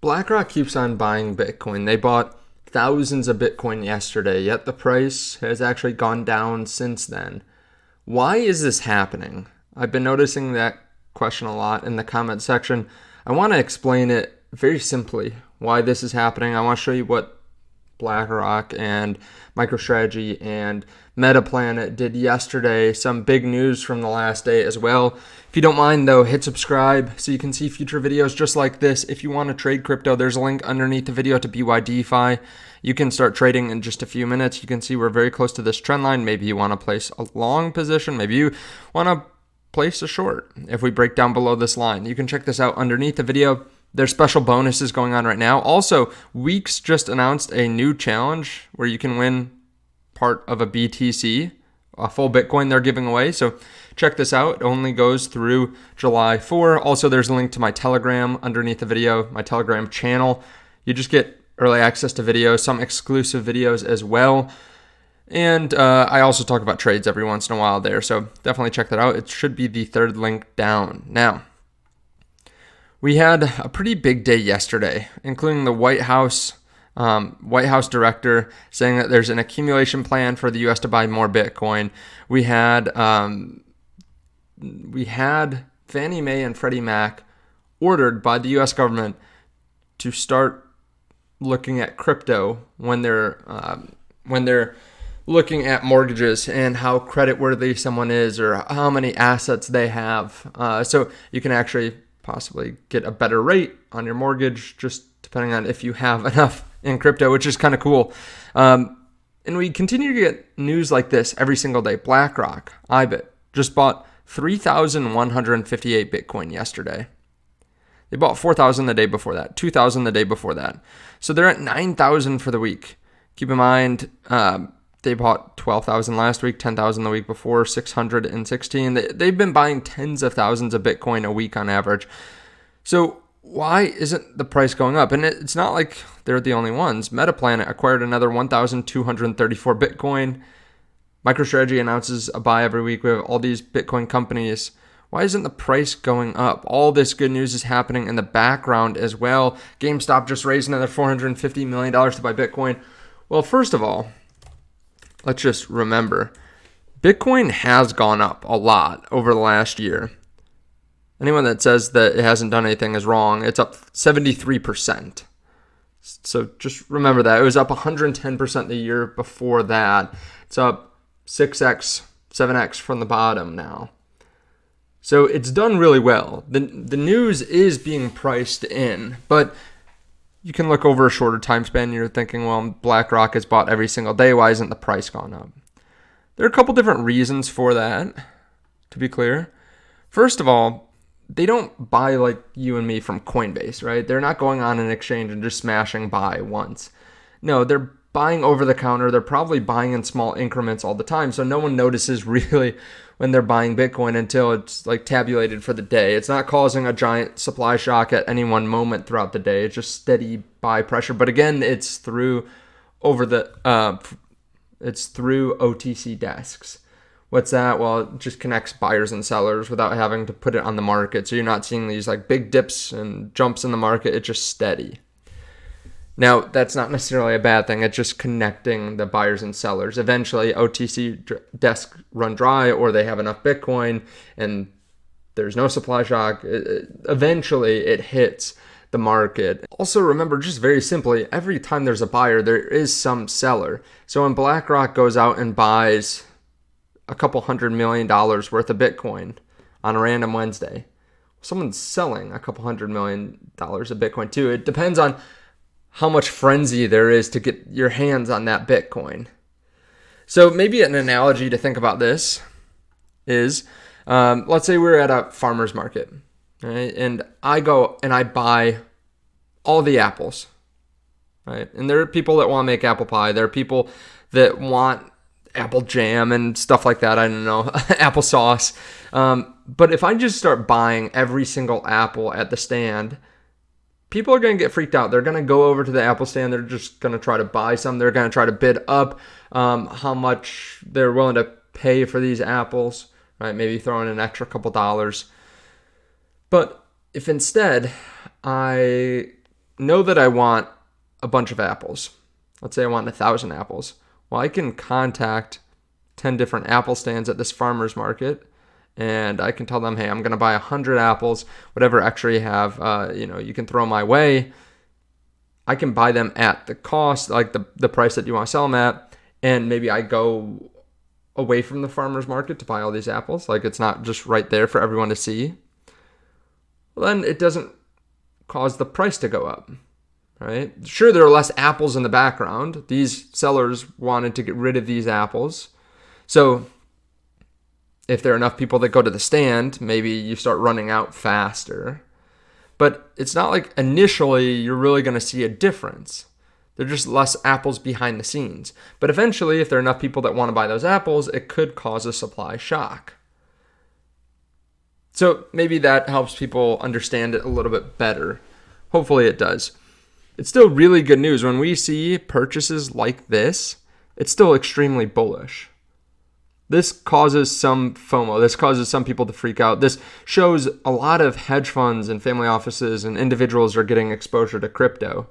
BlackRock keeps on buying Bitcoin. They bought thousands of Bitcoin yesterday, yet the price has actually gone down since then. Why is this happening? I've been noticing that question a lot in the comment section. I want to explain it very simply, why this is happening. I want to show you what BlackRock and MicroStrategy and Metaplanet did yesterday. Some big news from the last day as well. If you don't mind though, hit subscribe so you can see future videos just like this. If you want to trade crypto, there's a link underneath the video to Bydfi. You can start trading in just a few minutes. You can see we're very close to this trend line. Maybe you want to place a long position. Maybe you want to place a short. If we break down below this line, you can check this out underneath the video. There's special bonuses going on right now. Also, WEEX just announced a new challenge where you can win part of a BTC, a full Bitcoin they're giving away. So check this out. It only goes through July 4. Also, there's a link to my Telegram underneath the video, my Telegram channel. You just get early access to videos, some exclusive videos as well. And I also talk about trades every once in a while there. So definitely check that out. It should be the third link down. Now, we had a pretty big day yesterday, including the White House director saying that there's an accumulation plan for the U.S. to buy more Bitcoin. We had Fannie Mae and Freddie Mac ordered by the U.S. government to start looking at crypto when they're looking at mortgages and how creditworthy someone is or how many assets they have. So you can actually possibly get a better rate on your mortgage, just depending on if you have enough in crypto, which is kind of cool. And we continue to get news like this every single day. BlackRock, IBIT, just bought 3,158 Bitcoin yesterday. They bought 4,000 the day before that, 2,000 the day before that. So they're at 9,000 for the week. Keep in mind, they bought 12,000 last week, 10,000 the week before, 616. They've been buying tens of thousands of Bitcoin a week on average. So why isn't the price going up? And it's not like they're the only ones. Metaplanet acquired another 1,234 Bitcoin. MicroStrategy announces a buy every week. We have all these Bitcoin companies. Why isn't the price going up? All this good news is happening in the background as well. GameStop just raised another $450 million to buy Bitcoin. Well, first of all, let's just remember, Bitcoin has gone up a lot over the last year. Anyone that says that it hasn't done anything is wrong. It's up 73%. So just remember that. It was up 110% the year before that. It's up 6x, 7x from the bottom now. So it's done really well. The news is being priced in, but you can look over a shorter time span and you're thinking, well, BlackRock is bought every single day. Why isn't the price gone up? There are a couple different reasons for that, to be clear. First of all, they don't buy like you and me from Coinbase, right? They're not going on an exchange and just smashing buy once. No, they're buying over the counter. They're probably buying in small increments all the time. So no one notices really when they're buying Bitcoin until it's like tabulated for the day. It's not causing a giant supply shock at any one moment throughout the day. It's just steady buy pressure. But again, it's through OTC desks. What's that? Well, it just connects buyers and sellers without having to put it on the market. So you're not seeing these like big dips and jumps in the market. It's just steady. Now, that's not necessarily a bad thing. It's just connecting the buyers and sellers. Eventually, OTC desks run dry or they have enough Bitcoin and there's no supply shock. Eventually, it hits the market. Also, remember, just very simply, every time there's a buyer, there is some seller. So when BlackRock goes out and buys a couple $100 million worth of Bitcoin on a random Wednesday, someone's selling a couple $100 million of Bitcoin too. It depends on how much frenzy there is to get your hands on that Bitcoin. So maybe an analogy to think about this is, let's say we're at a farmer's market, right? And I go and I buy all the apples, right? And there are people that want to make apple pie. There are people that want apple jam and stuff like that. I don't know, applesauce. But if I just start buying every single apple at the stand, people are going to get freaked out. They're going to go over to the Apple stand. They're just going to try to buy some. They're going to try to bid up how much they're willing to pay for these apples, right? Maybe throw in an extra couple dollars. But if instead I know that I want a bunch of apples. Let's say I want 1,000 apples. Well, I can contact 10 different apple stands at this farmer's market, and I can tell them, hey, I'm going to buy 100 apples, whatever extra you have, you can throw my way. I can buy them at the cost, like the price that you want to sell them at, and maybe I go away from the farmer's market to buy all these apples. Like, it's not just right there for everyone to see. Well, then it doesn't cause the price to go up, right? Sure, there are less apples in the background. These sellers wanted to get rid of these apples. So if there are enough people that go to the stand, maybe you start running out faster. But it's not like initially you're really going to see a difference. They're just less apples behind the scenes. But eventually, if there are enough people that want to buy those apples, it could cause a supply shock. So maybe that helps people understand it a little bit better. Hopefully it does. It's still really good news. When we see purchases like this, it's still extremely bullish. This causes some FOMO. This causes some people to freak out. This shows a lot of hedge funds and family offices and individuals are getting exposure to crypto.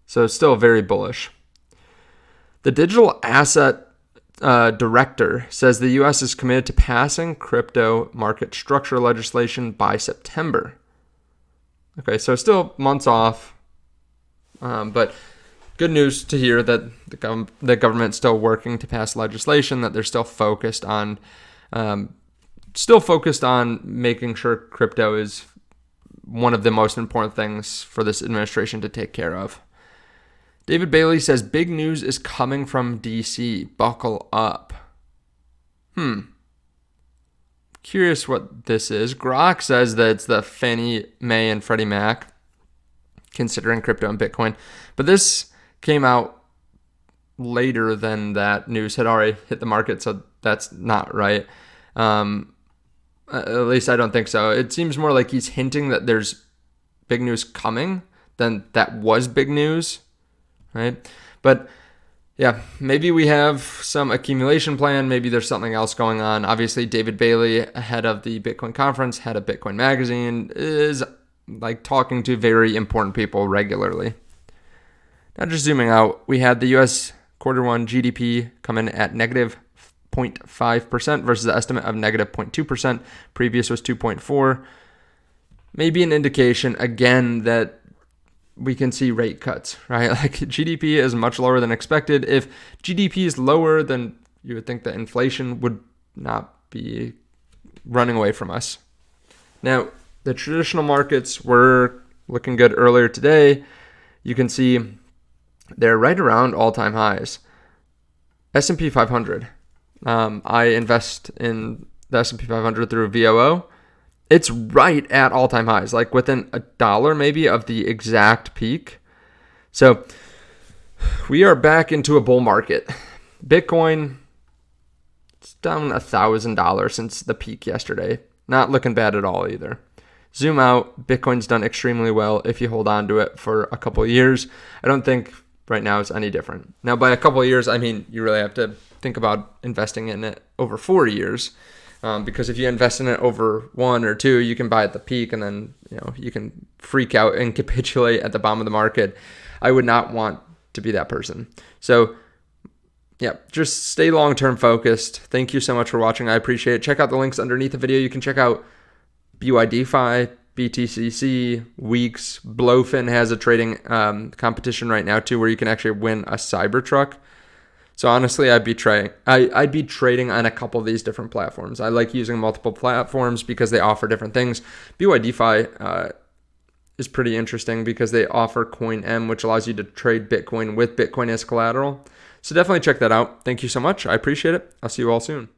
So it's still very bullish. The digital asset director says the U.S. is committed to passing crypto market structure legislation by September. Okay, so still months off, but good news to hear that the government's still working to pass legislation, that they're still focused on making sure crypto is one of the most important things for this administration to take care of. David Bailey says big news is coming from DC. Buckle up. Curious what this is. Grok says that it's the Fannie Mae and Freddie Mac considering crypto and Bitcoin, but this came out later than that news had already hit the market, so that's not right. At least I don't think so. It seems more like he's hinting that there's big news coming than that was big news, right? But yeah, maybe we have some accumulation plan. Maybe there's something else going on. Obviously, David Bailey, head of the Bitcoin conference, head of Bitcoin magazine, is like talking to very important people regularly. Now, just zooming out, we had the U.S. Q1 GDP come in at negative 0.5% versus the estimate of negative 0.2%. Previous was 2.4%. Maybe an indication, again, that we can see rate cuts, right? Like GDP is much lower than expected. If GDP is lower, then you would think that inflation would not be running away from us. Now, the traditional markets were looking good earlier today. You can see they're right around all-time highs. S&P 500. I invest in the S&P 500 through VOO. It's right at all-time highs, like within $1 maybe of the exact peak. So we are back into a bull market. Bitcoin, it's down $1,000 since the peak yesterday. Not looking bad at all either. Zoom out, Bitcoin's done extremely well if you hold on to it for a couple of years. I don't think right now it's any different. Now, by a couple of years, I mean you really have to think about investing in it over 4 years. Because if you invest in it over 1 or 2, you can buy at the peak and then you can freak out and capitulate at the bottom of the market. I would not want to be that person. So yeah, just stay long-term focused. Thank you so much for watching. I appreciate it. Check out the links underneath the video. You can check out Bydfi, BTCC, WEEX. BLOFIN has a trading competition right now too, where you can actually win a CYBERTRUCK. So honestly, I'd be trading on a couple of these different platforms. I like using multiple platforms because they offer different things. Bydfi is pretty interesting because they offer CoinM, which allows you to trade Bitcoin with Bitcoin as collateral. So definitely check that out. Thank you so much. I appreciate it. I'll see you all soon.